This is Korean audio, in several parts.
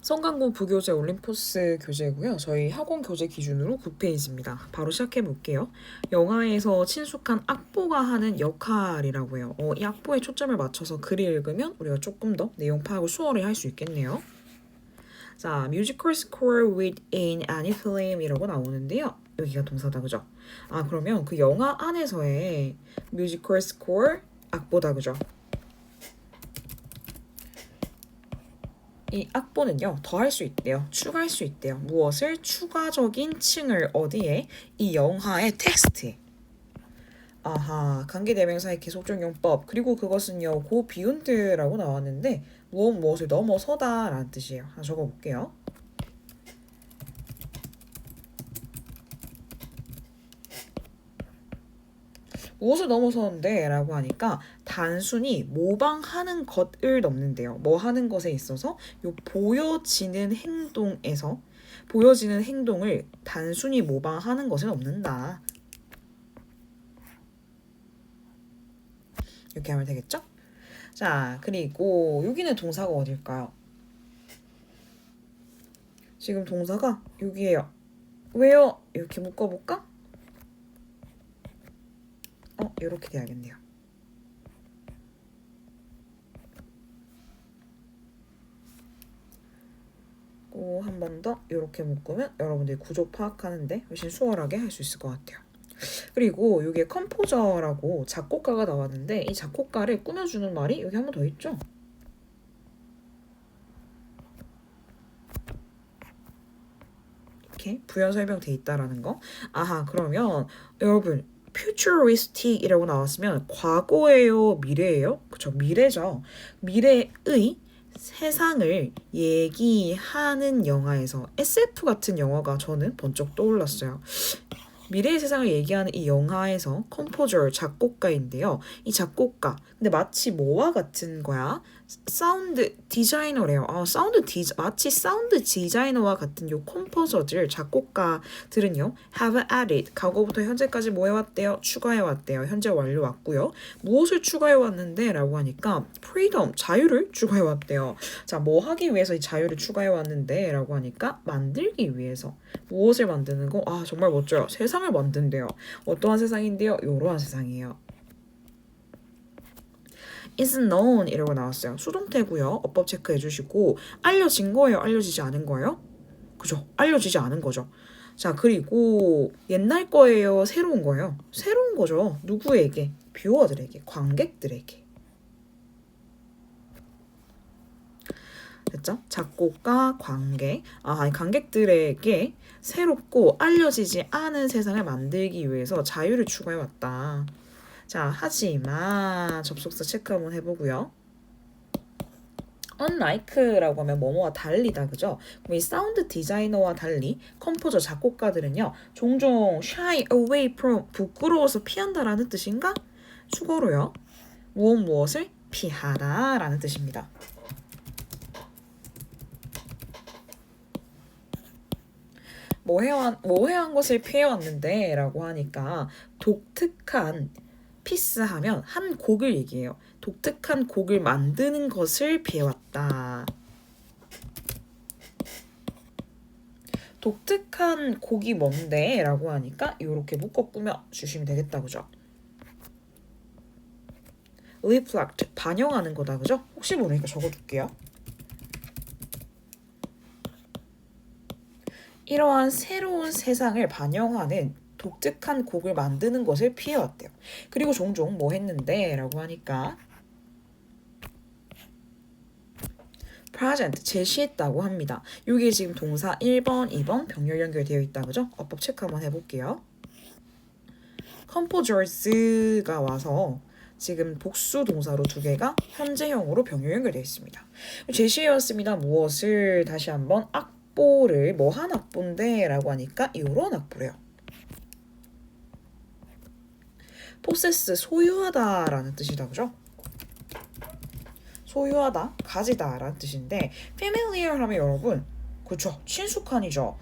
성강고 부교재 올림포스 교재고요. 저희 학원 교재 기준으로 9페이지입니다. 바로 시작해 볼게요. 영화에서 친숙한 악보가 하는 역할이라고 해요. 이 악보에 초점을 맞춰서 글을 읽으면 우리가 조금 더 내용 파악을 수월히 할 수 있겠네요. 자, musical score within any film이라고 나오는데요. 여기가 동사다, 그죠? 그러면 그 영화 안에서의 musical score 악보다, 그죠? 이 악보는요, 더할 수 있대요. 추가할 수 있대요. 무엇을? 추가적인 층을 어디에? 이 영화의 텍스트에. 아하, 관계대명사의 계속적용법. 그리고 그것은요, 고 비운드라고 나왔는데 무엇을 넘어서다 라는 뜻이에요. 하나 적어볼게요. 무엇을 넘어서는데 라고 하니까 단순히 모방하는 것을 넘는데요. 뭐 하는 것에 있어서 요 보여지는 행동을 단순히 모방하는 것을 넘는다. 이렇게 하면 되겠죠? 자, 그리고 여기는 동사가 어딜까요? 지금 동사가 여기에요. 왜요? 이렇게 묶어볼까? 이렇게 돼야겠네요. 한 번 더 이렇게 묶으면 여러분들이 구조 파악하는데 훨씬 수월하게 할 수 있을 것 같아요. 그리고 이게 컴포저라고 작곡가가 나왔는데 이 작곡가를 꾸며주는 말이 여기 한 번 더 있죠? 이렇게 부연 설명돼 있다라는 거. 그러면 여러분 futuristic이라고 나왔으면 과거예요, 미래예요? 그쵸, 미래죠. 미래의 세상을 얘기하는 영화에서 SF 같은 영화가 저는 번쩍 떠올랐어요. 미래의 세상을 얘기하는 이 영화에서 컴포저 작곡가인데요. 이 작곡가 근데 마치 뭐와 같은 거야? 사운드 디자이너래요. 마치 사운드 디자이너와 같은 요 컴포저들 작곡가들은요. have added 과거부터 현재까지 뭐 해왔대요? 추가해왔대요. 현재 완료 왔고요. 무엇을 추가해왔는데? 라고 하니까 freedom 자유를 추가해왔대요. 자, 뭐 하기 위해서 이 자유를 추가해왔는데? 라고 하니까 만들기 위해서. 무엇을 만드는 거? 정말 멋져요. 세상을 만든대요. 어떠한 세상인데요? 이러한 세상이에요. is known 이라고 나왔어요. 수동태고요. 어법 체크해 주시고 알려진 거예요? 알려지지 않은 거예요? 그죠? 알려지지 않은 거죠. 자, 그리고 옛날 거예요? 새로운 거예요? 새로운 거죠. 누구에게? 뷰어들에게, 관객들에게. 됐죠? 작곡가, 관객들에게 새롭고 알려지지 않은 세상을 만들기 위해서 자유를 추가해왔다. 자, 하지만 접속사 체크 한번 해보고요. unlike라고 하면 뭐뭐와 달리다, 그죠? 그럼 이 사운드 디자이너와 달리 컴포저 작곡가들은요, 종종 shy away from 부끄러워서 피한다라는 뜻인가? 수거로요. 무엇을 피하다 라는 뜻입니다. 뭐 해한 것을 피해왔는데 라고 하니까 독특한 피스하면 한 곡을 얘기해요. 독특한 곡을 만드는 것을 피해왔다. 독특한 곡이 뭔데? 라고 하니까 이렇게 묶어 꾸며 주시면 되겠다, 그죠? reflect, 반영하는 거다, 그죠? 혹시 모르니까 적어둘게요. 이러한 새로운 세상을 반영하는 독특한 곡을 만드는 것을 피해왔대요. 그리고 종종 뭐 했는데? 라고 하니까 present, 제시했다고 합니다. 이게 지금 동사 1번, 2번 병렬 연결되어 있다, 그죠? 어법 체크 한번 해볼게요. composers가 와서 지금 복수 동사로 두 개가 현재형으로 병렬 연결되어 있습니다. 제시해왔습니다. 무엇을? 다시 한번 악보를 뭐한 악보인데? 라고 하니까 이런 악보래요. possess, 소유하다 라는 뜻이다, 그죠? 소유하다, 가지다 라는 뜻인데 familiar 하면 여러분 그렇죠, 친숙한이죠.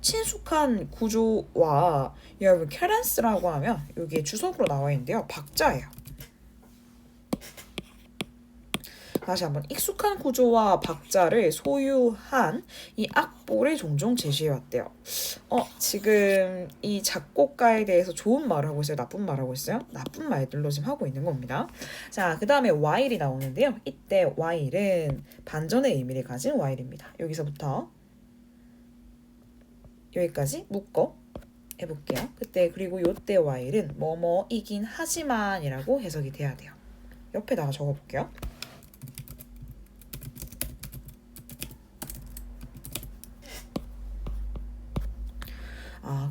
친숙한 구조와 여러분 cadence라고 하면 여기에 주석으로 나와 있는데요, 박자예요. 다시 한번 익숙한 구조와 박자를 소유한 이 악보를 종종 제시해왔대요. 지금 이 작곡가에 대해서 좋은 말을 하고 있어요? 나쁜 말을 하고 있어요? 나쁜 말들로 지금 하고 있는 겁니다. 자, 그 다음에 while이 나오는데요. 이때 while은 반전의 의미를 가진 while입니다. 여기서부터 여기까지 묶어 해볼게요. 그때 그리고 요때 while은 뭐뭐이긴 하지만이라고 해석이 돼야 돼요. 옆에다가 적어볼게요.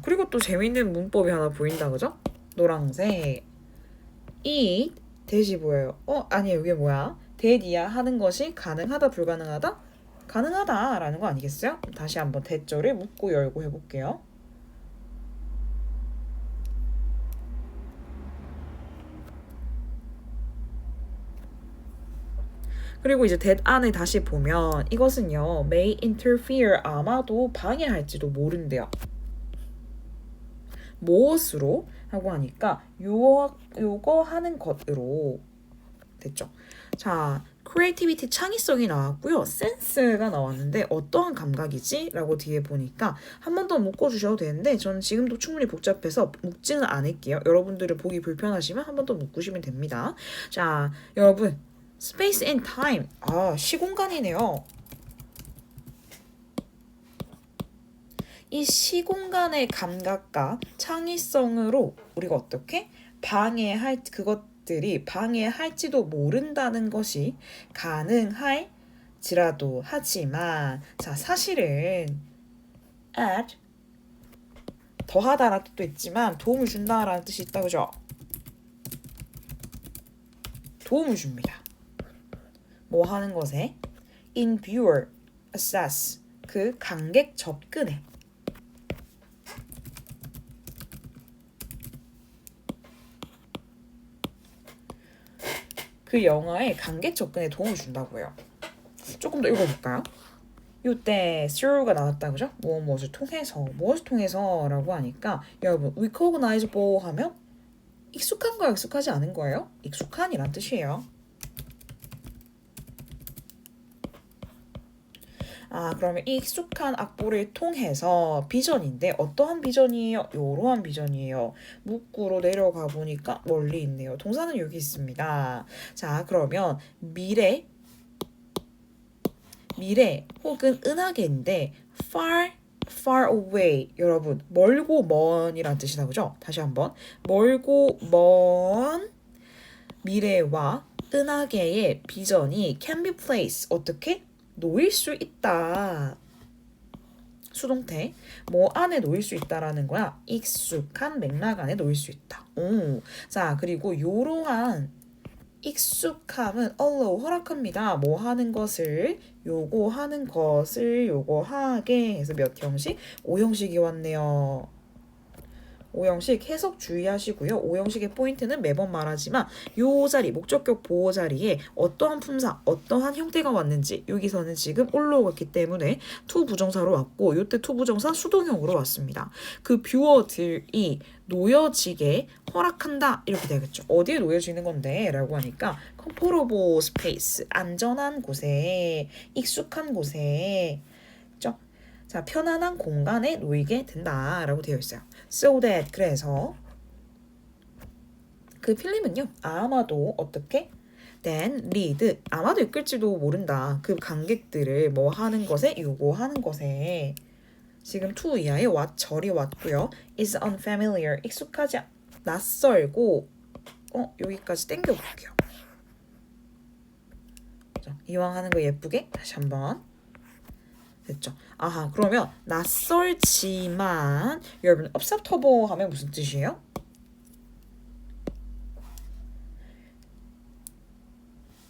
그리고 또 재밌는 문법이 하나 보인다, 그죠? 노란색. 이 대시 보여요. 아니에요. 이게 뭐야? 대디야 하는 것이 가능하다, 불가능하다? 가능하다라는 거 아니겠어요? 다시 한번 대절을 묶고 열고 해볼게요. 그리고 이제 that 안에 다시 보면 이것은요, may interfere, 아마도 방해할지도 모른대요. 무엇으로? 하고 하니까 요거 하는 것으로 됐죠. 자, creativity, 창의성이 나왔고요. 센스가 나왔는데 어떠한 감각이지? 라고 뒤에 보니까 한 번 더 묶어주셔도 되는데 저는 지금도 충분히 복잡해서 묶지는 않을게요. 여러분들은 보기 불편하시면 한 번 더 묶으시면 됩니다. 자, 여러분 space and time, 시공간이네요. 이 시공간의 감각과 창의성으로 우리가 어떻게 방해할 그것들이 방해할지도 모른다는 것이 가능할지라도 하지만, 자, 사실은 add 더하다라는 뜻도 있지만 도움을 준다라는 뜻이 있다, 그죠? 도움을 줍니다. 뭐 하는 것에? in viewer, assess, 그 관객 접근에. 그 영화의 관객 접근에 도움을 준다고요. 조금 더 읽어볼까요? 이때 through가 나왔다, 그죠? 무엇을 통해서 라고 하니까 여러분 recognizable 하면 익숙한 거야, 익숙하지 않은 거예요? 익숙한이란 뜻이에요. 그러면 이 익숙한 악보를 통해서 비전인데 어떠한 비전이에요? 요러한 비전이에요. 묵구로 내려가 보니까 멀리 있네요. 동사는 여기 있습니다. 자, 그러면 미래 혹은 은하계인데 far away, 여러분 멀고 먼이란 뜻이다, 그죠? 다시 한번 멀고 먼 미래와 은하계의 비전이 can be placed, 어떻게? 놓일 수 있다. 수동태. 뭐 안에 놓일 수 있다라는 거야. 익숙한 맥락 안에 놓일 수 있다. 자, 그리고 요러한 익숙함은 allow, 허락합니다. 뭐 하는 것을, 요거 하는 것을 요거 하게 해서 몇 형식? 5형식이 왔네요. 5형식 해석 주의하시고요. 5형식의 포인트는 매번 말하지만 요 자리, 목적격 보호 자리에 어떠한 품사, 어떠한 형태가 왔는지 여기서는 지금 올라오기 때문에 to 부정사로 왔고 요때 to 부정사 수동형으로 왔습니다. 그 뷰어들이 놓여지게 허락한다 이렇게 되겠죠. 어디에 놓여지는 건데? 라고 하니까 comfortable space, 안전한 곳에, 익숙한 곳에, 그렇죠? 자, 편안한 공간에 놓이게 된다라고 되어 있어요. So that, 그래서 그 필름은요, 아마도 어떻게? then lead, 아마도 이끌지도 모른다. 그 관객들을 뭐 하는 것에, 요구하는 것에. 지금 to 이하의 what, 절이 왔고요. is unfamiliar, 익숙하지, 낯설고, 여기까지 땡겨볼게요. 이왕 하는 거 예쁘게 다시 한번. 됐죠? 그러면 낯설지만, 여러분 acceptable 하면 무슨 뜻이에요?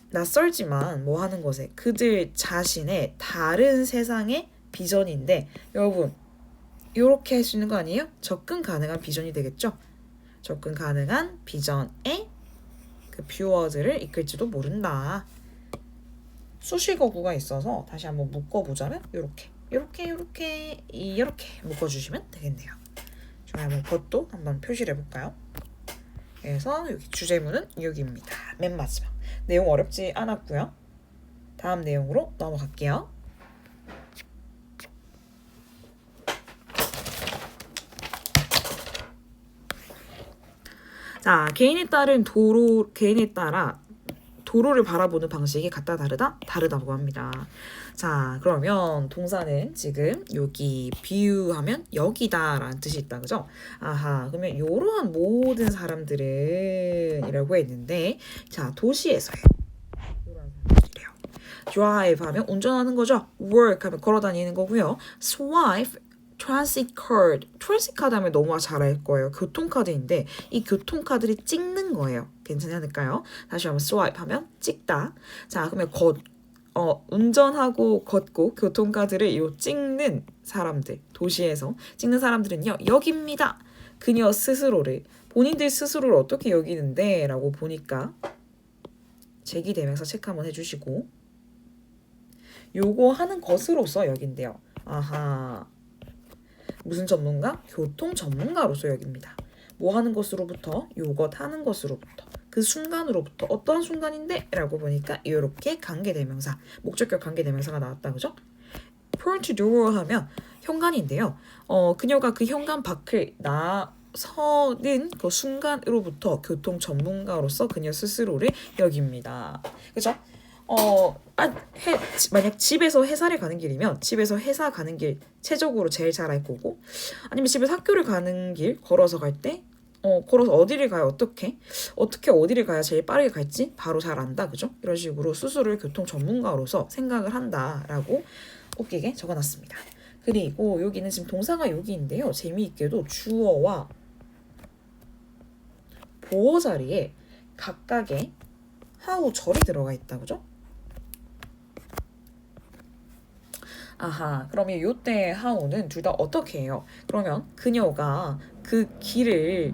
낯설지만 뭐 하는 것에, 그들 자신의 다른 세상의 비전인데, 여러분 이렇게 할 수 있는 거 아니에요? 접근 가능한 비전이 되겠죠? 접근 가능한 비전에 그 뷰어들을 이끌지도 모른다. 수식어구가 있어서 다시 한번 묶어보자면 이렇게 묶어주시면 되겠네요. 좋아요. 그것도 한번 표시를 해볼까요? 그래서 여기 주제문은 여기입니다. 맨 마지막. 내용 어렵지 않았고요. 다음 내용으로 넘어갈게요. 자, 개인에 따라 도로를 바라보는 방식이 같다 다르다고 합니다. 자, 그러면 동사는 지금 여기 비유하면 여기다라는 뜻이 있다, 그죠? 아하, 그러면 이러한 모든 사람들은 이라고 했는데, 자, 도시에서요. 이러한 사람들이래요. drive 하면 운전하는 거죠. work 하면 걸어다니는 거고요. swipe transit card 하면 너무 잘 알 거예요. 교통카드인데 이 교통카드를 찍는 거예요. 괜찮지 않을까요? 다시 한번 swipe 하면 찍다. 자, 그러면 운전하고 걷고 교통카드를 찍는 사람들, 도시에서 찍는 사람들은요, 여기입니다. 그녀 스스로를, 본인들 스스로를 어떻게 여기는데? 라고 보니까 제기대명사 체크 한번 해주시고, 요거 하는 것으로서 여긴대요. 아하. 무슨 전문가? 교통 전문가로서 여깁니다. 뭐 하는 것으로부터? 요것 하는 것으로부터. 그 순간으로부터. 어떤 순간인데? 라고 보니까 이렇게 관계대명사, 목적격 관계대명사가 나왔다. 그죠? point door 하면 현관인데요. 그녀가 그 현관 밖을 나서는 그 순간으로부터 교통 전문가로서 그녀 스스로를 여깁니다. 그죠? 만약 집에서 회사를 가는 길이면 집에서 회사 가는 길 최적으로 제일 잘 알 거고, 아니면 집에서 학교를 가는 길 걸어서 갈 때 걸어서 어디를 가야 어떻게 어디를 가야 제일 빠르게 갈지 바로 잘 안다. 그죠? 이런 식으로 스스로를 교통 전문가로서 생각을 한다라고 웃기게 적어놨습니다. 그리고 여기는 지금 동사가 여기인데요. 재미있게도 주어와 보어 자리에 각각의 how 절이 들어가 있다. 그죠? 아하, 그러면 요때 how는 둘 다 어떻게 해요? 그러면 그녀가 그 길을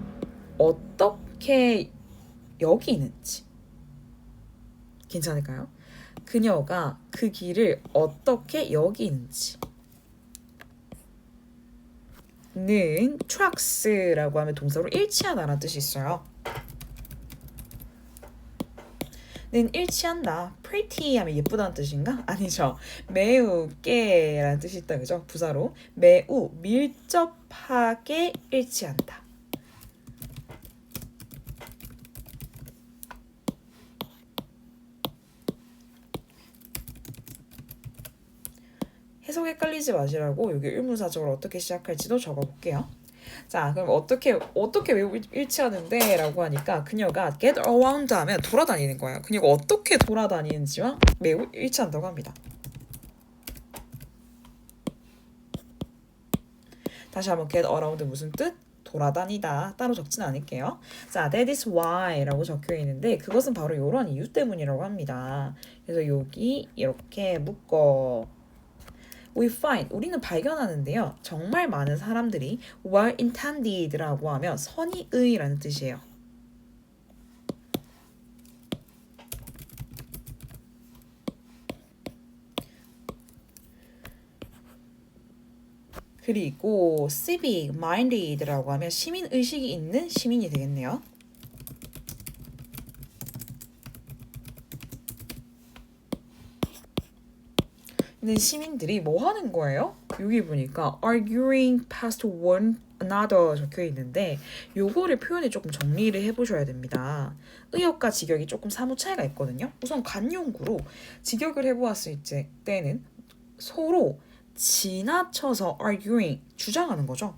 어떻게 여기는지 괜찮을까요? 그녀가 그 길을 어떻게 여기는지 는 trucks라고 하면 동사로 일치하다라는 뜻이 있어요. 는 일치한다. pretty 하면 예쁘다는 뜻인가? 아니죠. 매우 깨라는 뜻이 있다. 그죠? 부사로 매우 밀접하게 일치한다. 해석 헷갈리지 마시라고 여기 의문사적으로 어떻게 시작할지도 적어볼게요. 자, 그럼 어떻게 매우 일치하는데? 라고 하니까 그녀가 get around 하면 돌아다니는 거예요. 그녀가 어떻게 돌아다니는지와 매우 일치한다고 합니다. 다시 한번 get around 무슨 뜻? 돌아다니다. 따로 적진 않을게요. 자, that is why 라고 적혀 있는데 그것은 바로 이런 이유 때문이라고 합니다. 그래서 여기 이렇게 묶어 우리는 발견하는데요. 정말 많은 사람들이 well intended라고 하면 선의의라는 뜻이에요. 그리고 civic minded라고 하면 시민의식이 있는 시민이 되겠네요. 근데 시민들이 뭐 하는 거예요? 여기 보니까 arguing past one another 적혀 있는데 요거를 표현에 조금 정리를 해보셔야 됩니다. 의역과 직역이 조금 사무 차이가 있거든요. 우선 관용구로 직역을 해보았을 때는 서로 지나쳐서 arguing 주장하는 거죠.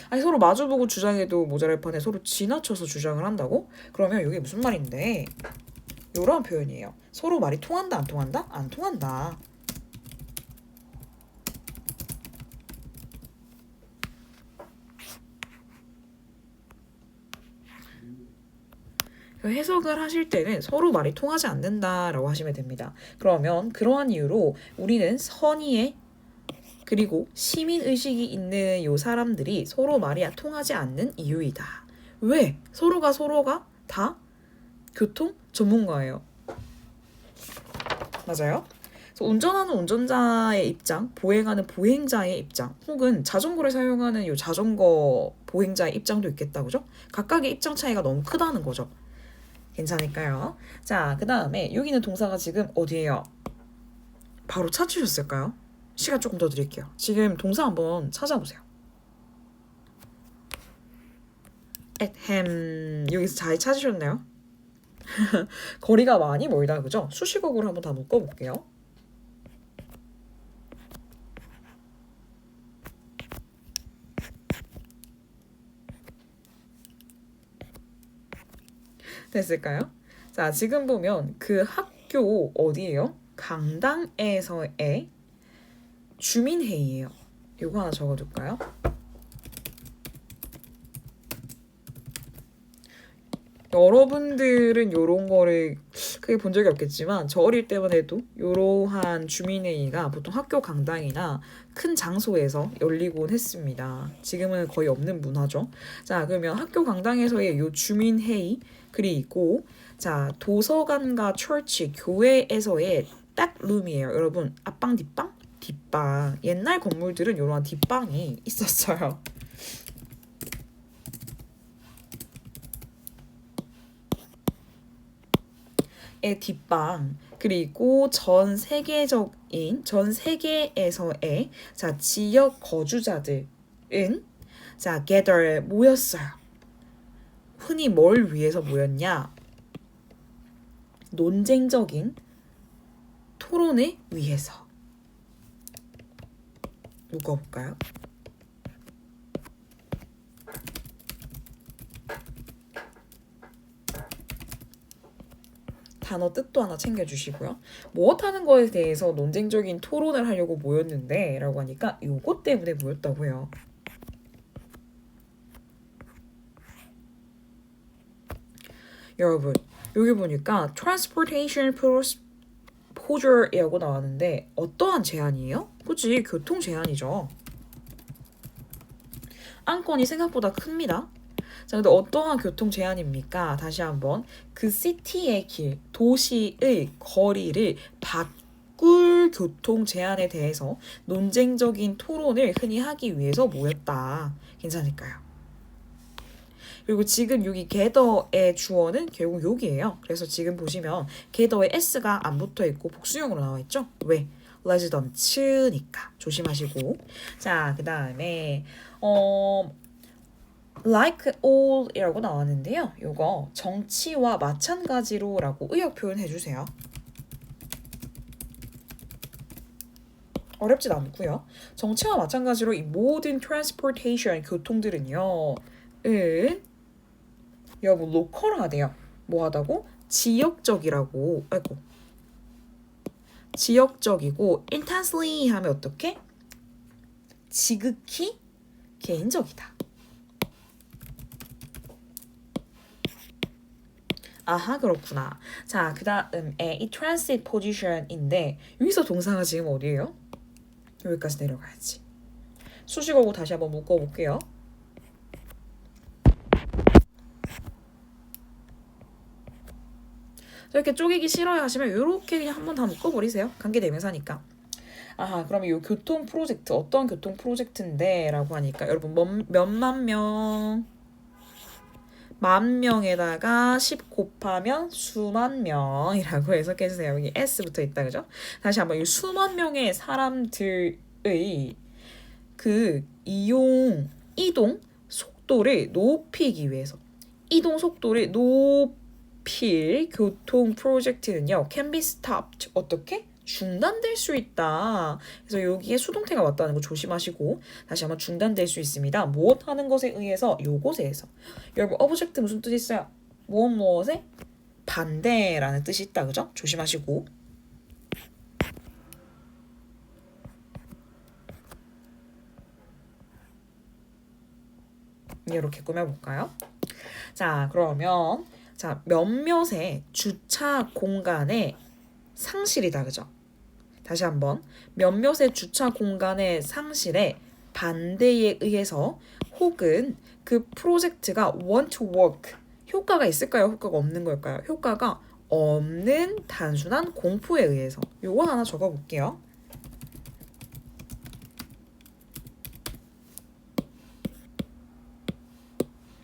아니 서로 마주보고 주장해도 모자랄 판에 서로 지나쳐서 주장을 한다고? 그러면 이게 무슨 말인데? 이런 표현이에요. 서로 말이 통한다 안 통한다? 안 통한다. 해석을 하실 때는 서로 말이 통하지 않는다라고 하시면 됩니다. 그러면 그러한 이유로 우리는 선의의 그리고 시민의식이 있는 요 사람들이 서로 말이 통하지 않는 이유이다. 왜? 서로가 다 교통 전문가예요. 맞아요? 그래서 운전하는 운전자의 입장, 보행하는 보행자의 입장, 혹은 자전거를 사용하는 요 자전거 보행자의 입장도 있겠다, 그죠? 각각의 입장 차이가 너무 크다는 거죠. 괜찮을까요? 자, 그 다음에 여기 있는 동사가 지금 어디예요? 바로 찾으셨을까요? 시간 조금 더 드릴게요. 지금 동사 한번 찾아보세요. at him 여기서 잘 찾으셨나요? 거리가 많이 멀다 그죠? 수식어구를 한번 다 묶어볼게요. 됐을까요? 자, 지금 보면 그 학교 어디예요? 강당에서의 주민회의예요. 이거 하나 적어둘까요? 여러분들은 요런 거를 크게 본 적이 없겠지만 저 어릴 때만 해도 요러한 주민회의가 보통 학교 강당이나 큰 장소에서 열리곤 했습니다. 지금은 거의 없는 문화죠. 자, 그러면 학교 강당에서의 요 주민회의 그리고 자, 도서관과 철치, 교회에서의 딱 룸이에요. 여러분, 앞방, 뒷방? 뒷방. 옛날 건물들은 요런 뒷방이 있었어요. 의 뒷방 그리고 전 세계에서의 자 지역 거주자들은 자 gather 모였어요. 흔히 뭘 위해서 모였냐? 논쟁적인 토론을 위해서. 묶어볼까요? 단어 뜻도 하나 챙겨주시고요. 무엇하는 거에 대해서 논쟁적인 토론을 하려고 모였는데 라고 하니까 요것 때문에 모였다고 해요. 여러분 여기 보니까 transportation procure이라고 나왔는데 어떠한 제한이에요? 그치 교통 제한이죠. 안건이 생각보다 큽니다. 자, 근데 어떠한 교통 제한입니까? 다시 한번 그 시티의 길, 도시의 거리를 바꿀 교통 제한에 대해서 논쟁적인 토론을 흔히 하기 위해서 모였다. 괜찮을까요? 그리고 지금 여기 gather의 주어는 결국 여기예요. 그래서 지금 보시면 gather에 s가 안 붙어 있고 복수형으로 나와 있죠? 왜? residence니까 조심하시고. 자, 그 다음에 like all이라고 나왔는데요. 요거 정치와 마찬가지로라고 의역 표현 해주세요. 어렵진 않고요. 정치와 마찬가지로 이 모든 transportation 교통들은요. 여러분 로컬하대요. 뭐하다고? 지역적이라고. 아이고. 지역적이고 intensely 하면 어떻게? 지극히 개인적이다. 아하 그렇구나. 자, 그 다음에 이 transit position인데 여기서 동사가 지금 어디예요? 여기까지 내려가야지. 수식어고 다시 한번 묶어볼게요. 이렇게 쪼개기 싫어요 하시면 이렇게 그냥 한번 다 묶어버리세요. 관계대명사니까. 아하 그러면 이 교통 프로젝트 어떤 교통 프로젝트인데 라고 하니까 여러분 몇만 명 만 명에다가 10 곱하면 수만 명이라고 해석해주세요. 여기 S 붙어 있다 그죠? 다시 한번 이 수만 명의 사람들의 그 이동 속도를 높이기 위해서 이동 속도를 높일 교통 프로젝트는요 can be stopped 어떻게? 중단될 수 있다. 그래서 여기에 수동태가 왔다는 거 조심하시고 다시 한번 중단될 수 있습니다. 무엇 하는 것에 의해서 요것에서 여러분 object 무슨 뜻이 있어요? 무엇에 반대라는 뜻이 있다 그죠? 조심하시고 이렇게 꾸며볼까요? 자 그러면 자 몇몇의 주차 공간의 상실이다 그죠? 다시 한번 몇몇의 주차 공간의 상실에 반대에 의해서 혹은 그 프로젝트가 want to work 효과가 있을까요? 효과가 없는 걸까요? 효과가 없는 단순한 공포에 의해서 요거 하나 적어볼게요.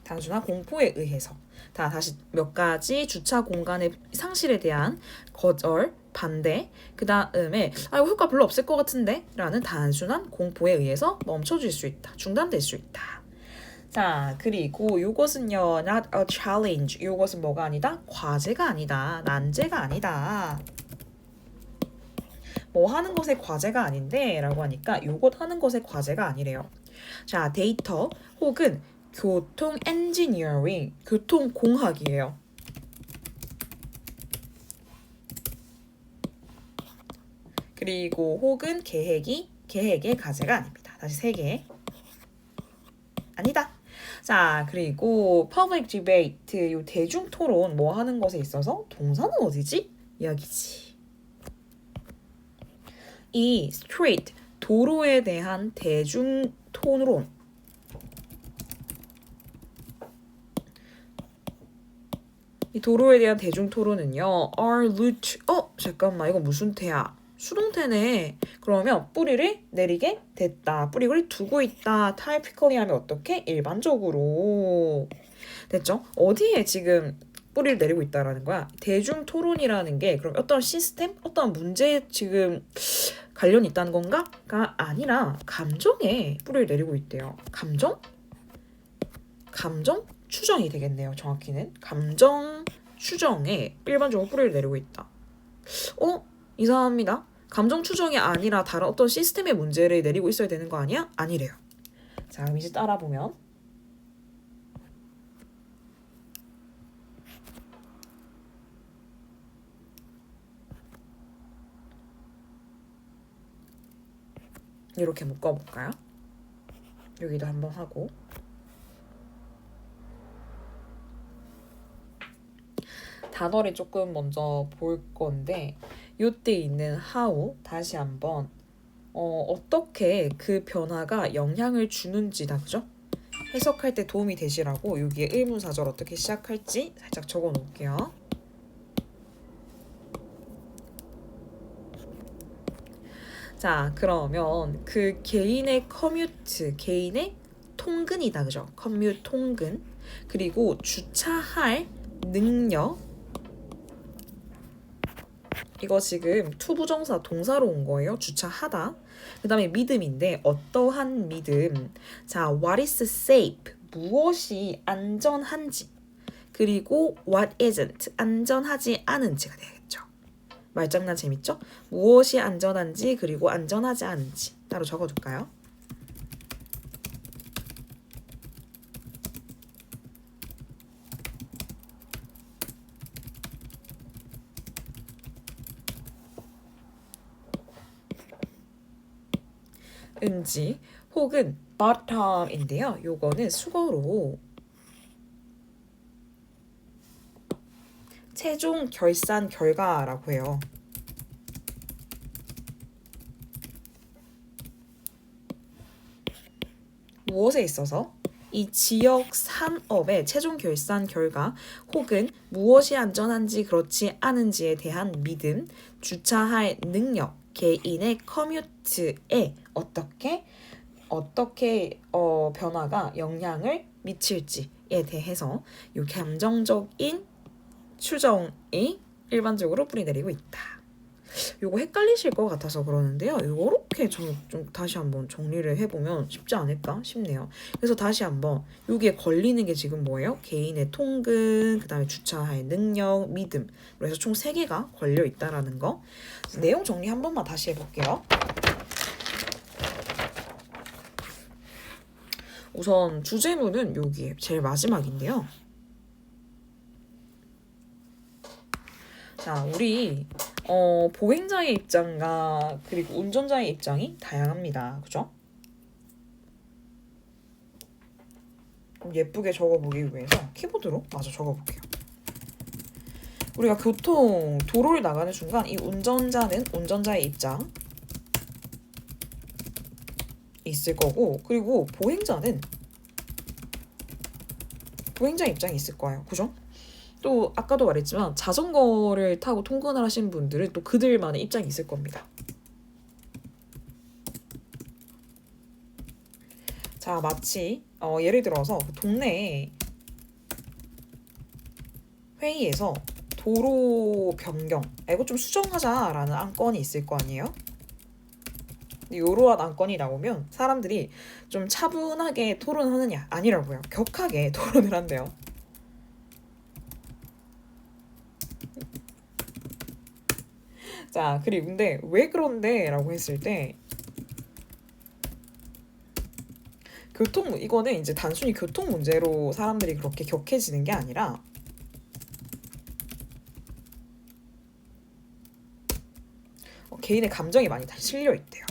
단순한 공포에 의해서 다시 몇 가지 주차 공간의 상실에 대한 거절, 반대, 그 다음에 이거 효과 별로 없을 것 같은데 라는 단순한 공포에 의해서 멈춰질 수 있다. 중단될 수 있다. 자, 그리고 이것은요, not a challenge. 이것은 뭐가 아니다? 과제가 아니다. 난제가 아니다. 뭐 하는 것의 과제가 아닌데 라고 하니까 요것 하는 것의 과제가 아니래요. 자, 데이터 혹은 교통 엔지니어링, 교통공학이에요. 그리고 혹은 계획의 과제가 아닙니다. 다시 세 개. 아니다. 자, 그리고 public debate, 요 대중 토론 뭐 하는 것에 있어서 동사는 어디지? 여기지. 이 street, 도로에 대한 대중 토론. 이 도로에 대한 대중 토론은요. are route. 잠깐만, 이거 무슨 태야? 수동태네. 그러면 뿌리를 내리게 됐다. 뿌리를 두고 있다. typically 하면 어떻게? 일반적으로. 됐죠? 어디에 지금 뿌리를 내리고 있다라는 거야? 대중 토론이라는 게 그럼 어떤 시스템, 어떤 문제에 지금 관련이 있다는 건가?가 아니라 감정에 뿌리를 내리고 있대요. 감정? 감정 추정이 되겠네요. 정확히는 감정 추정에 일반적으로 뿌리를 내리고 있다. 이상합니다. 감정 추정이 아니라 다른 어떤 시스템의 문제를 내리고 있어야 되는 거 아니야? 아니래요. 자, 그럼 이제 따라 보면 이렇게 묶어볼까요? 여기도 한번 하고 단어를 조금 먼저 볼 건데 요때 있는 how 다시 한번 어떻게 그 변화가 영향을 주는지다, 그죠? 해석할 때 도움이 되시라고 여기에 의문사절 어떻게 시작할지 살짝 적어 놓을게요. 자, 그러면 그 개인의 커뮤트, 개인의 통근이다, 그죠? 커뮤 통근. 그리고 주차할 능력. 이거 지금 투부정사 동사로 온 거예요. 주차하다. 그 다음에 믿음인데 어떠한 믿음. 자, what is safe? 무엇이 안전한지. 그리고 what isn't? 안전하지 않은지가 되겠죠. 말장난 재밌죠? 무엇이 안전한지 그리고 안전하지 않은지 따로 적어둘까요? 은지 혹은 bottom인데요. 요거는 수거로 최종 결산 결과라고 해요. 무엇에 있어서? 이 지역 산업의 최종 결산 결과 혹은 무엇이 안전한지 그렇지 않은지에 대한 믿음, 주차할 능력, 개인의 커뮤트에 어떻게 변화가 영향을 미칠지에 대해서 이 감정적인 추정이 일반적으로 뿌리내리고 있다. 요거 헷갈리실 것 같아서 그러는데요. 요렇게 좀 다시 한번 정리를 해보면 쉽지 않을까 싶네요. 그래서 다시 한번 여기에 걸리는 게 지금 뭐예요? 개인의 통근, 그 다음에 주차할 능력, 믿음. 그래서 총 3개가 걸려 있다라는 거. 내용 정리 한 번만 다시 해볼게요. 우선 주제문은 여기 제일 마지막인데요. 자, 우리 보행자의 입장과 그리고 운전자의 입장이 다양합니다. 그죠? 예쁘게 적어보기 위해서 키보드로 마저 적어볼게요. 우리가 도로를 나가는 순간 이 운전자는 운전자의 입장 있을 거고, 그리고 보행자는 보행자 입장이 있을 거예요. 그죠? 또 아까도 말했지만 자전거를 타고 통근을 하시는 분들은 또 그들만의 입장이 있을 겁니다. 자, 마치 예를 들어서 동네에 회의에서 도로 변경, 이거 좀 수정하자라는 안건이 있을 거 아니에요? 이러한 안건이 나오면 사람들이 좀 차분하게 토론하느냐? 아니라고요. 격하게 토론을 한대요. 자, 그리고 근데 왜 그런데? 라고 했을 때 이거는 이제 단순히 교통 문제로 사람들이 그렇게 격해지는 게 아니라 개인의 감정이 많이 다 실려 있대요.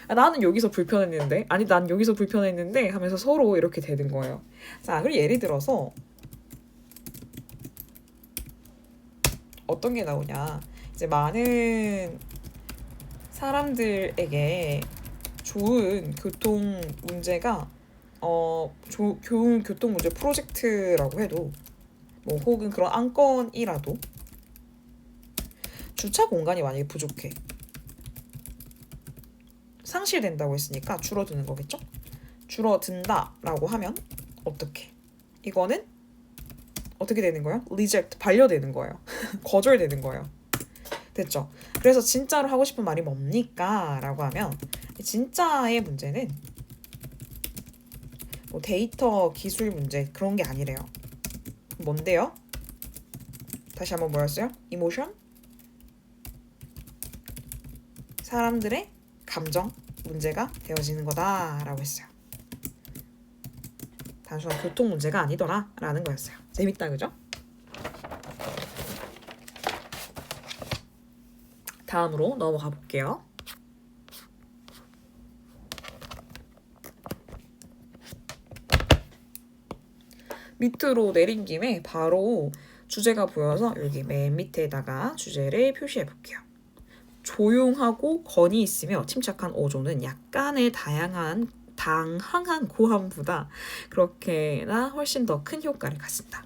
나는 여기서 불편했는데, 아니 난 여기서 불편했는데 하면서 서로 이렇게 되는 거예요. 자, 그리고 예를 들어서 어떤 게 나오냐, 이제 많은 사람들에게 좋은 교통 문제가 좋은 교통 문제 프로젝트라고 해도 뭐 혹은 그런 안건이라도 주차 공간이 만약에 부족해, 상실된다고 했으니까 줄어드는 거겠죠? 줄어든다라고 하면 어떻게? 이거는 어떻게 되는 거예요? reject, 반려되는 거예요. 거절되는 거예요. 됐죠? 그래서 진짜로 하고 싶은 말이 뭡니까? 라고 하면 진짜의 문제는 뭐 데이터 기술 문제 그런 게 아니래요. 뭔데요? 다시 한번 뭐였어요? emotion? 사람들의 감정 문제가 되어지는 거다라고 했어요. 단순한 교통 문제가 아니더라 라는 거였어요. 재밌다, 그죠? 다음으로 넘어가 볼게요. 밑으로 내린 김에 바로 주제가 보여서 여기 맨 밑에다가 주제를 표시해 볼게요. 조용하고 건이 있으며 침착한 어조는 약간의 당황한 고함보다 그렇게나 훨씬 더 큰 효과를 가진다.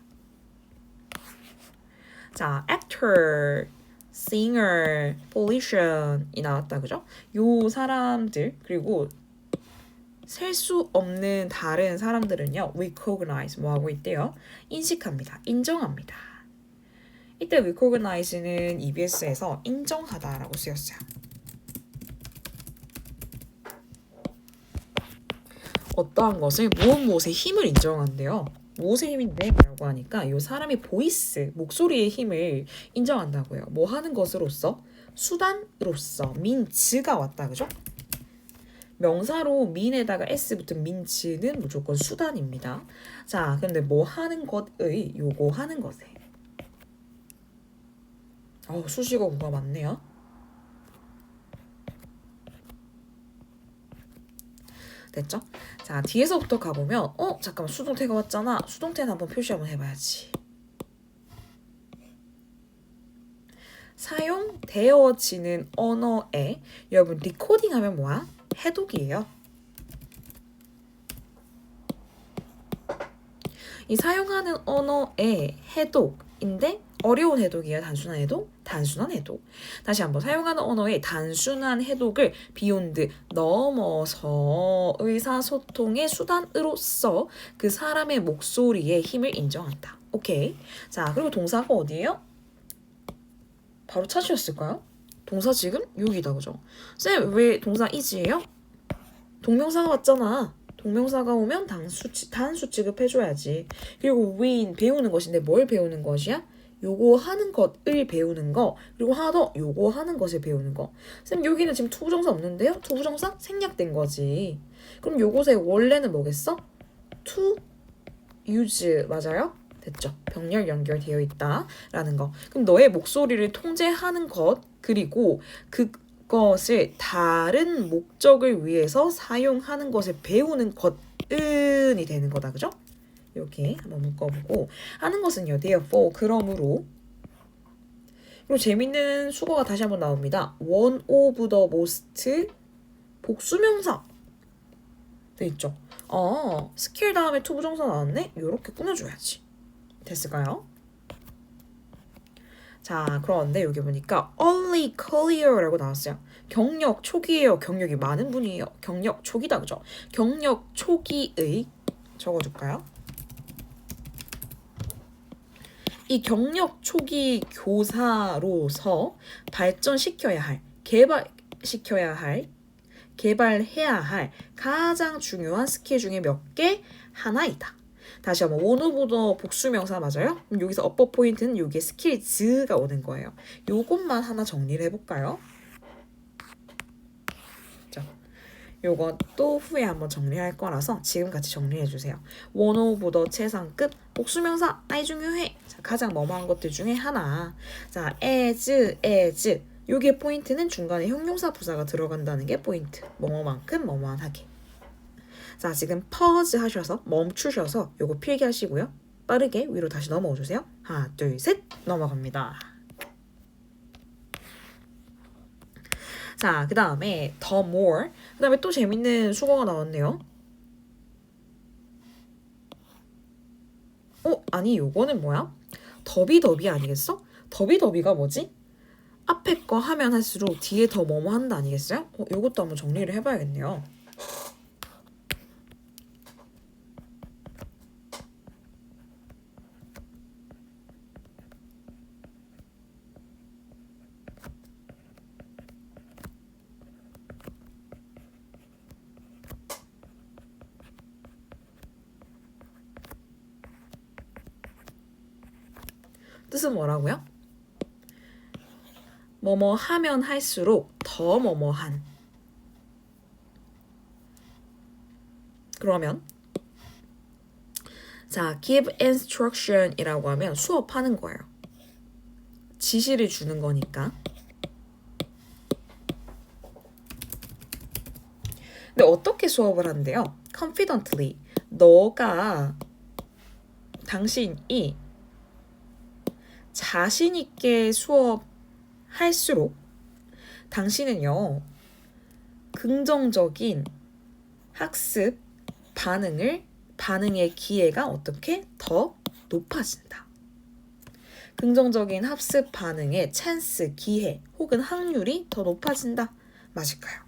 자, actor, singer, politician이 나왔다, 그죠? 요 사람들, 그리고 셀 수 없는 다른 사람들은요, recognize 뭐 하고 있대요? 인식합니다. 인정합니다. 이때 recognize는 EBS에서 인정하다라고 쓰였어요. 어떠한 것을 무엇의 힘을 인정한대요. 무엇의 힘인데? 라고 하니까 이 사람이 보이스, 목소리의 힘을 인정한다고요. 뭐 하는 것으로서? 수단으로서, 민츠가 왔다, 그죠? 명사로 민에다가 s 붙은 민츠는 무조건 수단입니다. 자, 근데 뭐 하는 것의, 요거 하는 것에. 수식어 구가 많네요. 됐죠? 자, 뒤에서부터 가보면 잠깐만, 수동태가 왔잖아. 수동태는 한번 표시 한번 해봐야지. 사용되어지는 언어에 여러분 리코딩 하면 뭐야? 해독이에요. 이 사용하는 언어의 해독인데 어려운 해독이에요? 단순한 해독? 단순한 해독. 다시 한번, 사용하는 언어의 단순한 해독을 beyond 넘어서 의사소통의 수단으로서 그 사람의 목소리의 힘을 인정한다. 오케이. 자, 그리고 동사가 어디예요? 바로 찾으셨을까요? 동사 지금 여기다, 그죠? 쌤, 왜 동사 is예요? 동명사가 왔잖아. 동명사가 오면 단수 취급해줘야지. 그리고 we인 배우는 것인데 뭘 배우는 것이야? 요거 하는 것을 배우는 거, 그리고 하나 더 요거 하는 것을 배우는 거. 쌤, 여기는 지금 투부정사 없는데요? 투부정사 생략된 거지. 그럼 요것의 원래는 뭐겠어? to use 맞아요? 됐죠? 병렬 연결되어 있다라는 거. 그럼 너의 목소리를 통제하는 것, 그리고 그것을 다른 목적을 위해서 사용하는 것을 배우는 것은이 되는 거다, 그죠? 이렇게 한번 묶어보고, 하는 것은요, therefore, 그러므로. 그리고 재밌는 수거가 다시 한번 나옵니다. one of the most 복수명사 돼 있죠. 스킬 다음에 투부정사 나왔네? 이렇게 꾸며줘야지. 됐을까요? 자, 그런데 여기 보니까 only career라고 나왔어요. 경력 초기예요. 경력이 많은 분이에요. 경력 초기다, 그죠? 경력 초기의 적어줄까요? 이 경력 초기 교사로서 발전시켜야 할, 개발해야 할 가장 중요한 스킬 중에 몇 개? 하나이다. 다시 한번 one of the 복수명사 맞아요? 그럼 여기서 업버 포인트는 여기에 skills가 오는 거예요. 요것만 하나 정리를 해볼까요? 요것도 후에 한번 정리할 거라서 지금 같이 정리해 주세요. one of the 최상급 복수명사 아이 중요해. 자, 가장 뭐뭐한 것들 중에 하나. 자, as 요게 포인트는 중간에 형용사 부사가 들어간다는 게 포인트. 뭐뭐만큼 뭐뭐한 하게. 자, 지금 pause 하셔서 멈추셔서 요거 필기하시고요. 빠르게 위로 다시 넘어오 주세요. 하나, 둘, 셋 넘어갑니다. 자, 그 다음에 the more. 그 다음에 또 재밌는 수거가 나왔네요. 아니 요거는 뭐야? 더비 아니겠어? 더비가 뭐지? 앞에 거 하면 할수록 뒤에 더 뭐뭐 한다 아니겠어요? 요것도 한번 정리를 해봐야겠네요. 뜻은 뭐라고요? 뭐뭐 하면 할수록 더 뭐뭐한. 그러면 자, give instruction 이라고 하면 수업하는 거예요. 지시를 주는 거니까. 근데 어떻게 수업을 한대요? confidently. 당신이 자신 있게 수업할수록 당신은요, 긍정적인 학습 반응의 기회가 어떻게 더 높아진다. 긍정적인 학습 반응의 찬스, 기회 혹은 확률이 더 높아진다. 맞을까요?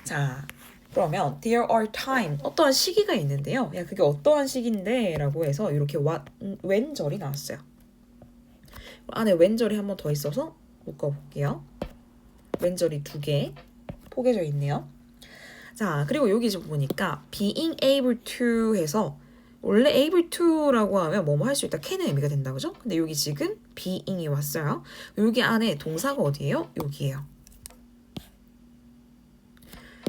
자, 그러면 there are time, 어떠한 시기가 있는데요. 야, 그게 어떠한 시기인데? 라고 해서 이렇게 웬절이 나왔어요. 안에 웬절이 한 번 더 있어서 묶어볼게요. 웬절이 2개 포개져 있네요. 자, 그리고 여기 좀 보니까 being able to 해서 원래 able to라고 하면 뭐뭐 할 수 있다, can의 의미가 된다, 그죠? 근데 여기 지금 being이 왔어요. 여기 안에 동사가 어디예요? 여기예요.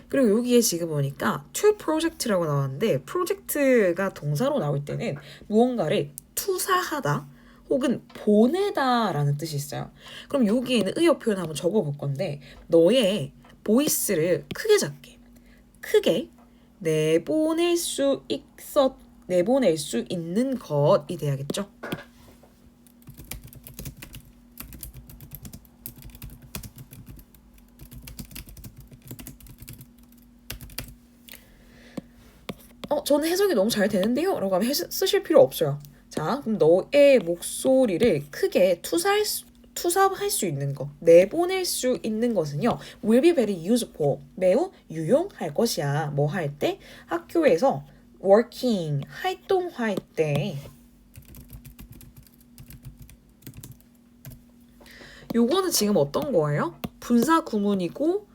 그리고 여기에 지금 보니까 to project라고 나왔는데 프로젝트가 동사로 나올 때는 무언가를 투사하다 혹은 보내다 라는 뜻이 있어요. 그럼 여기에는 의어 표현 한번 적어볼 건데 너의 보이스를 크게 작게 크게 내보낼 수 있는 것이 돼야겠죠. 저는 해석이 너무 잘 되는데요? 라고 하면 쓰실 필요 없어요. 자, 그럼 너의 목소리를 크게 투사할 수 있는 것, 내보낼 수 있는 것은요, will be very useful, 매우 유용할 것이야. 뭐 할 때? 학교에서 working, 활동할 때. 요거는 지금 어떤 거예요? 분사 구문이고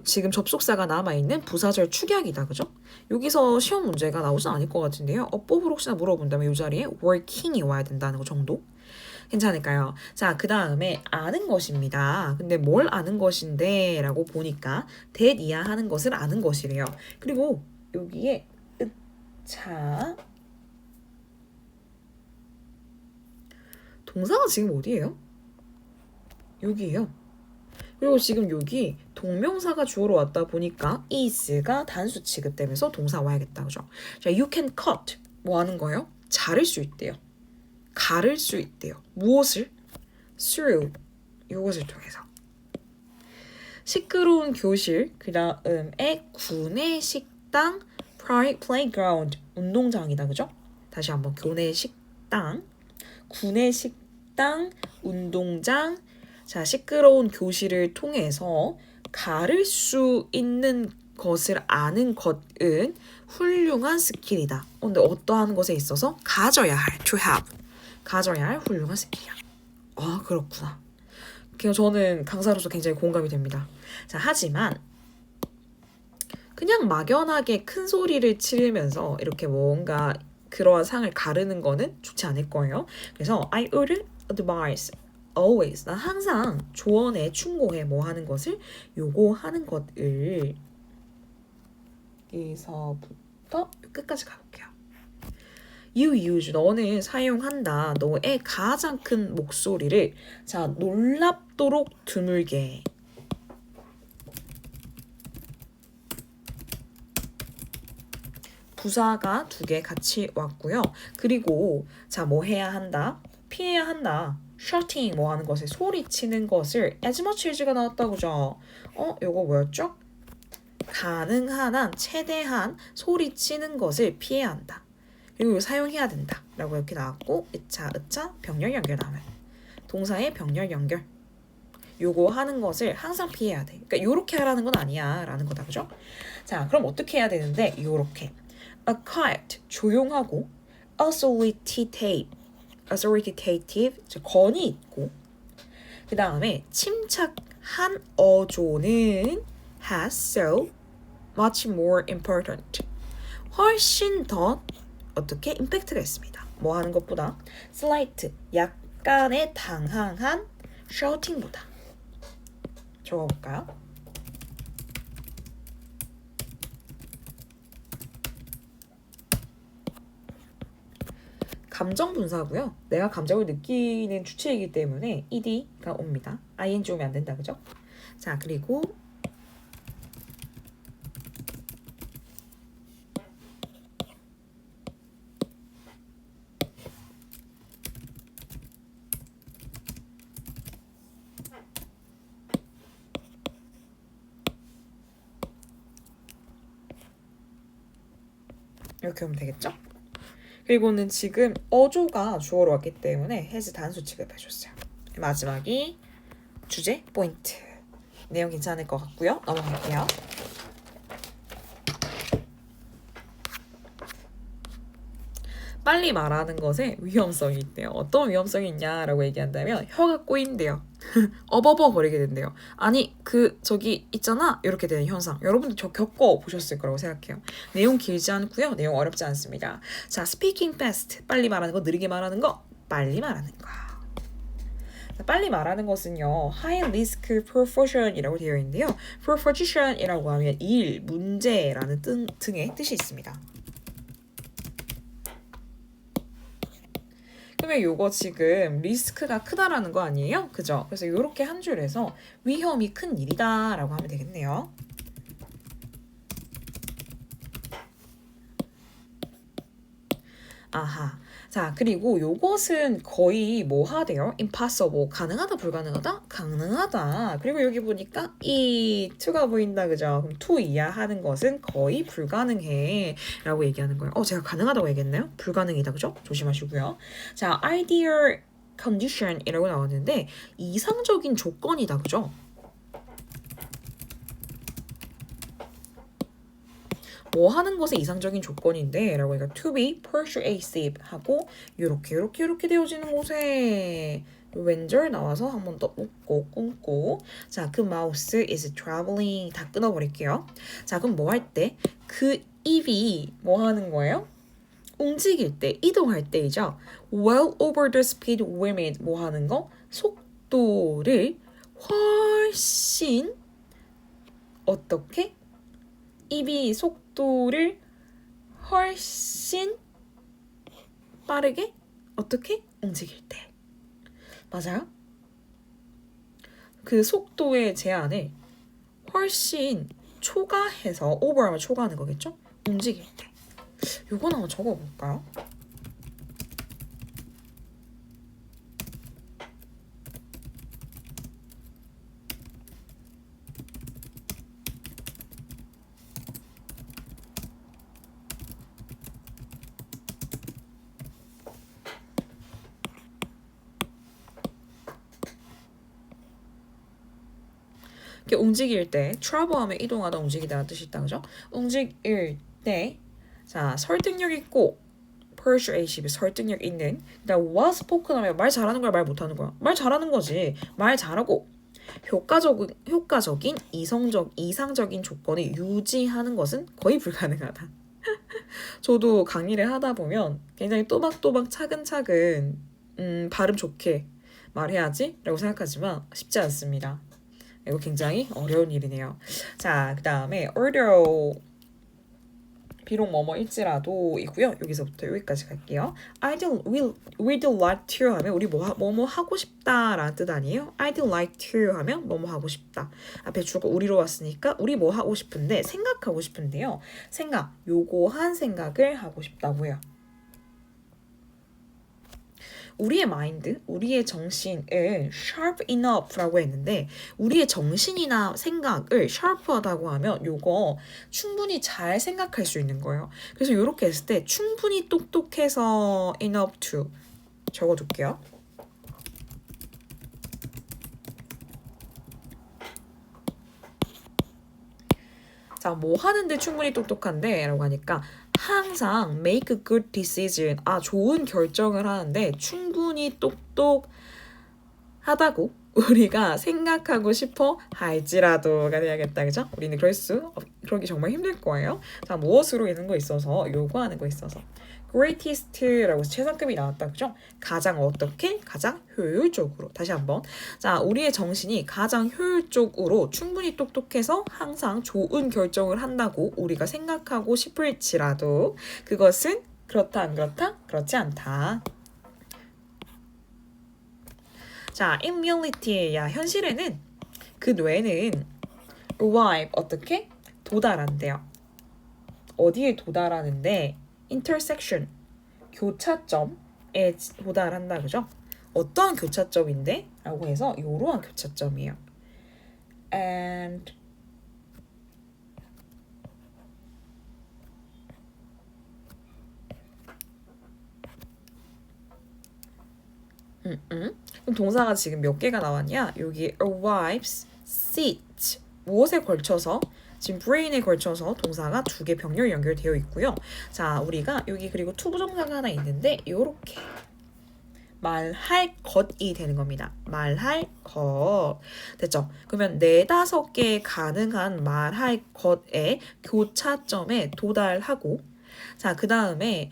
지금 접속사가 남아있는 부사절 축약이다. 그죠? 여기서 시험 문제가 나오진 않을 것 같은데요. 어법으로 혹시나 물어본다면 이 자리에 working이 와야 된다는 거 정도? 괜찮을까요? 자, 그 다음에 아는 것입니다. 근데 뭘 아는 것인데 라고 보니까 that 이하 하는 것을 아는 것이래요. 그리고 여기에 자 동사가 지금 어디예요? 여기예요. 그리고 지금 여기 동명사가 주어로 왔다 보니까 is가 단수 취급되면서 동사 와야겠다. 그죠? 자, you can cut. 뭐 하는 거예요? 자를 수 있대요. 가를 수 있대요. 무엇을? through. 이것을 통해서. 시끄러운 교실, 그 다음에 구내 식당, playground. 운동장이다. 그죠? 다시 한번 구내 식당, 운동장. 자, 시끄러운 교실을 통해서 가를 수 있는 것을 아는 것은 훌륭한 스킬이다. 근데 어떠한 것에 있어서 가져야 할, to have. 가져야 할 훌륭한 스킬이야. 아, 그렇구나. 저는 강사로서 굉장히 공감이 됩니다. 자, 하지만 그냥 막연하게 큰 소리를 치르면서 이렇게 뭔가 그러한 상을 가르는 거는 좋지 않을 거예요. 그래서 I would advise always. 난 항상 조언에 충고해 뭐 하는 것을 요구하는 것을 여기서부터 끝까지 가볼게요. You use. 너는 사용한다. 너의 가장 큰 목소리를 자 놀랍도록 드물게. 부사가 2개 같이 왔고요. 그리고 자 뭐 해야 한다? 피해야 한다. shouting 뭐 하는 것을 소리치는 것을 as much as가 나왔다 그죠? 요거 뭐였죠? 가능한 한 최대한 소리치는 것을 피해야 한다. 그리고 이거 사용해야 된다 라고 이렇게 나왔고 으차 병렬 연결 나와요. 동사의 병렬 연결. 요거 하는 것을 항상 피해야 돼. 그러니까 요렇게 하라는 건 아니야 라는 거다 그죠? 자 그럼 어떻게 해야 되는데 요렇게 a quiet 조용하고 authoritative 권위 있고 그 다음에 침착한 어조는 has so much more important 훨씬 더 어떻게 임팩트가 있습니다. 뭐 하는 것보다 slight 약간의 당황한 shouting보다. 적어볼까요? 감정 분사고요. 내가 감정을 느끼는 주체이기 때문에 ed가 옵니다. ing 오면 안 된다 그죠? 자 그리고 이렇게 하면 되겠죠? 그리고는 지금 어조가 주어로 왔기 때문에 has 단수 취급해줬어요. 마지막이 주제 포인트. 내용 괜찮을 것 같고요. 넘어갈게요. 빨리 말하는 것에 위험성이 있대요. 어떤 위험성이 있냐라고 얘기한다면 혀가 꼬인대요. 어버버 거리게 된대요. 아니 저기 있잖아 이렇게 되는 현상. 여러분들 저 겪어보셨을 거라고 생각해요. 내용 길지 않고요. 내용 어렵지 않습니다. 자, speaking fast 빨리 말하는 거, 느리게 말하는 거, 빨리 말하는 거. 자, 빨리 말하는 것은요. high risk profession이라고 되어 있는데요. profession이라고 하면 일, 문제라는 등의 뜻이 있습니다. 그러면 요거 지금 리스크가 크다라는 거 아니에요? 그죠? 그래서 이렇게 한 줄에서 위험이 큰 일이다 라고 하면 되겠네요. 아하. 자, 그리고 요것은 거의 뭐 하대요? impossible. 가능하다, 불가능하다? 가능하다. 그리고 여기 보니까 이 to가 보인다, 그죠? 그럼 to 이하 하는 것은 거의 불가능해. 라고 얘기하는 거예요. 제가 가능하다고 얘기했나요? 불가능이다, 그죠? 조심하시고요. 자, ideal condition이라고 나왔는데 이상적인 조건이다, 그죠? 뭐 하는 것의 이상적인 조건인데 라고 하니까 to be persuasive 하고 요렇게 되어지는 곳에 왼절 나와서 한 번 더 웃고 끊고 자, 그 mouse is traveling 다 끊어버릴게요. 자, 그럼 뭐 할 때? 그 입이 뭐 하는 거예요? 움직일 때, 이동할 때이죠. well over the speed limit 뭐 하는 거? 속도를 훨씬 어떻게? 입이 속도를 훨씬 빠르게 어떻게 움직일 때 맞아요? 그 속도의 제한을 훨씬 초과해서 오버하면 초과하는 거겠죠? 움직일 때 요건 한번 적어볼까요? 이렇게 움직일 때 travel 하면 이동하다 움직이다라는 뜻이 있다 그죠? 움직일 때 자 설득력 있고 persuasive 설득력 있는. 그다음 was spoken 하면 말 잘하는 거야 말 못하는 거야? 말 잘하는 거지. 말 잘하고 효과적인 이상적인 조건을 유지하는 것은 거의 불가능하다. 저도 강의를 하다 보면 굉장히 또박또박 차근차근 발음 좋게 말해야지 라고 생각하지만 쉽지 않습니다. 이거 굉장히 어려운 일이네요. 자, 그 다음에 although 비록 뭐뭐일지라도 이고요. 여기서부터 여기까지 갈게요. I'd like to 하면 우리 뭐뭐 하고 싶다라는 뜻 아니에요? I'd like to 하면 뭐뭐 하고 싶다. 앞에 주어가 우리로 왔으니까 우리 뭐 하고 싶은데 생각하고 싶은데요. 요거한 생각을 하고 싶다고요. 우리의 마인드, 우리의 정신을 sharp enough라고 했는데 우리의 정신이나 생각을 sharp하다고 하면 요거 충분히 잘 생각할 수 있는 거예요. 그래서 이렇게 했을 때 충분히 똑똑해서 enough to 적어둘게요. 자, 뭐 하는데 충분히 똑똑한데 라고 하니까 항상 make a good decision. 좋은 결정을 하는데 충분히 똑똑하다고 우리가 생각하고 싶어 할지라도가 돼야겠다. 그죠? 우리는 그러기 정말 힘들 거예요. 자, 무엇으로 있는 거 있어서 요구하는 거 있어서 greatest라고 최상급이 나왔다. 그죠? 가장 어떻게? 가장 효율적으로. 다시 한번. 자, 우리의 정신이 가장 효율적으로 충분히 똑똑해서 항상 좋은 결정을 한다고 우리가 생각하고 싶을지라도 그것은 그렇다 안 그렇다? 그렇지 않다. 자, in reality, 현실에는 그 뇌는 arrive, 어떻게? 도달한대요. 어디에 도달하는데 intersection, 교차점에 도달한다. 그죠? 어떠한 교차점인데? 라고 해서 이러한 교차점이에요. And 그럼 동사가 지금 몇 개가 나왔냐? 여기 arrives, sit 무엇에 걸쳐서 지금 brain에 걸쳐서 동사가 2개 병렬 연결되어 있고요. 자, 우리가 여기 그리고 투부정사가 하나 있는데 요렇게 말할 것이 되는 겁니다. 말할 것. 됐죠? 그러면 4-5개 가능한 말할 것의 교차점에 도달하고 자, 그 다음에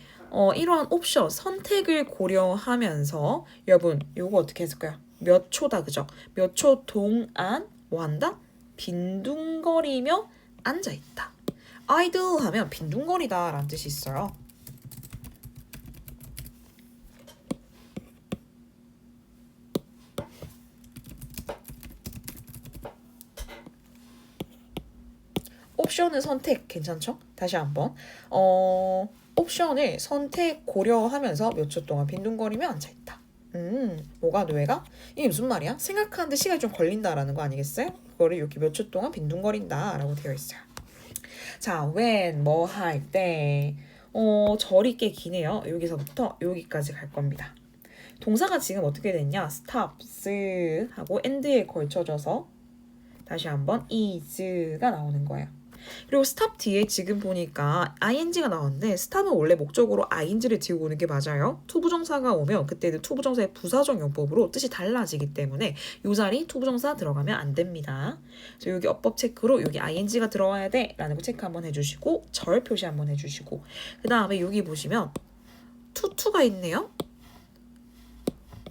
이러한 옵션, 선택을 고려하면서 여러분, 요거 어떻게 했을까요? 몇 초다, 그죠? 몇 초 동안 뭐 한다? 빈둥거리며 앉아있다. idle 하면 빈둥거리다 라는 뜻이 있어요. 옵션을 선택 괜찮죠? 다시 한번 옵션을 선택 고려하면서 몇 초 동안 빈둥거리며 앉아있다. 뭐가 뇌가? 이게 무슨 말이야? 생각하는데 시간이 좀 걸린다라는 거 아니겠어요? 그거를 이렇게 몇 초 동안 빈둥거린다 라고 되어 있어요. 자, when 뭐 할 때 절이 꽤 기네요. 여기서부터 여기까지 갈 겁니다. 동사가 지금 어떻게 됐냐? stops 하고 end에 걸쳐져서 다시 한번 is가 나오는 거예요. 그리고 stop 뒤에 지금 보니까 ing가 나왔는데 stop은 원래 목적으로 ing를 뒤고 오는 게 맞아요. 투부정사가 오면 그때는 투부정사의 부사적 용법으로 뜻이 달라지기 때문에 이 자리 투부정사 들어가면 안 됩니다. 그래서 여기 어법 체크로 여기 ing가 들어와야 돼 라는 거 체크 한번 해주시고 절 표시 한번 해주시고 그 다음에 여기 보시면 투투가 있네요.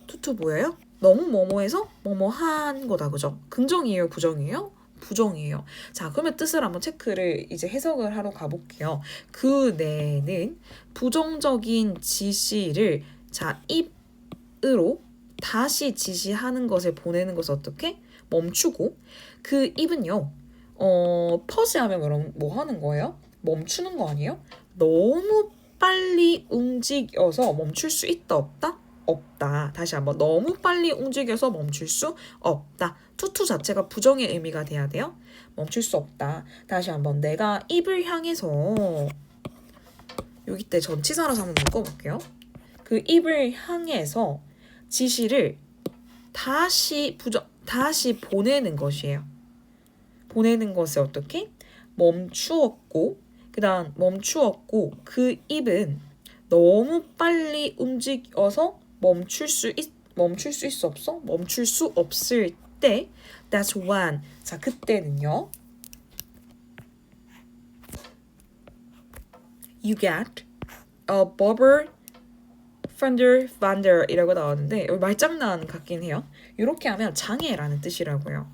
투투 뭐예요? 너무 뭐뭐해서 뭐뭐한 거다. 그죠? 긍정이에요? 부정이에요? 부정이에요. 자, 그러면 뜻을 한번 체크를 이제 해석을 하러 가볼게요. 그 내는 부정적인 지시를 자, 입으로 다시 지시하는 것을 보내는 것을 어떻게? 멈추고 그 입은요. 퍼지 하면 그럼 뭐 하는 거예요? 멈추는 거 아니에요? 너무 빨리 움직여서 멈출 수 있다 없다? 없다. 다시 한번 너무 빨리 움직여서 멈출 수 없다. 투투 자체가 부정의 의미가 돼야 돼요. 멈출 수 없다. 다시 한번 내가 입을 향해서 여기 때 전치사라서 한번 묶어볼게요. 그 입을 향해서 지시를 다시 보내는 것이에요. 보내는 것을 어떻게? 멈추었고 그 다음 멈추었고 그 입은 너무 빨리 움직여서 멈출 수 있어 없어? 멈출 수 없을 때 that's when. 자, 그때는요. You get a bubble thunder thunder 이라고 나오는데 여기 말장난 같긴 해요. 이렇게 하면 장애라는 뜻이라고요.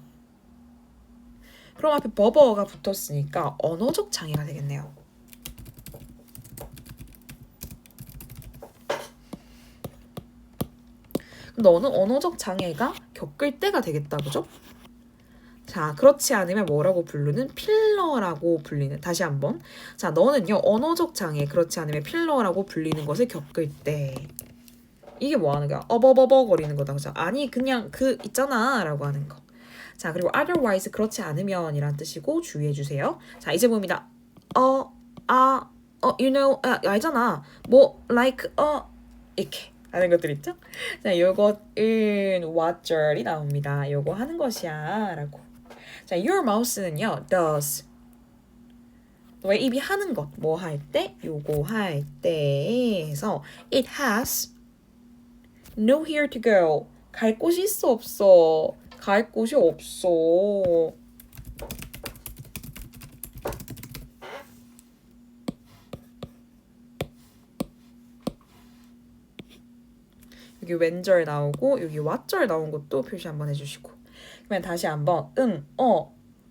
그럼 앞에 버버가 붙었으니까 언어적 장애가 되겠네요. 너는 언어적 장애가 겪을 때가 되겠다, 그죠? 자, 그렇지 않으면 뭐라고 부르는? 필러라고 불리는. 다시 한번. 자, 너는요, 언어적 장애, 그렇지 않으면 필러라고 불리는 것을 겪을 때. 이게 뭐 하는 거야? 어버버버 거리는 거다, 그죠? 아니, 그냥 그 있잖아, 라고 하는 거. 자, 그리고 otherwise, 그렇지 않으면 이란 뜻이고 주의해 주세요. 자, 이제 봅니다. you know, 알잖아. 뭐, like, 이렇게. 하는 것들 있죠? 자, 요것은 what절이 나옵니다. 요거 하는 것이야 라고. 자, your mouth는요 does. 너의 입이 하는 것. 뭐 할 때? 요거 할 때 해서 it has nowhere to go. 갈 곳이 있어 없어? 갈 곳이 없어. 여기 when절 나오고 여기 what절 나온 것도 표시 한번 해주시고. 그러면 다시 한번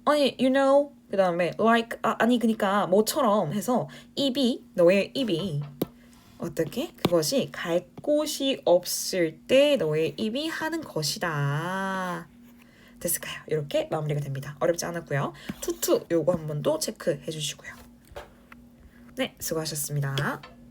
아니 you know 그 다음에 like 아니 그니까 뭐처럼 해서 입이 너의 입이 어떻게 그것이 갈 곳이 없을 때 너의 입이 하는 것이다. 됐을까요? 이렇게 마무리가 됩니다. 어렵지 않았고요. 투투 요거 한 번 더 체크해 주시고요. 네, 수고하셨습니다.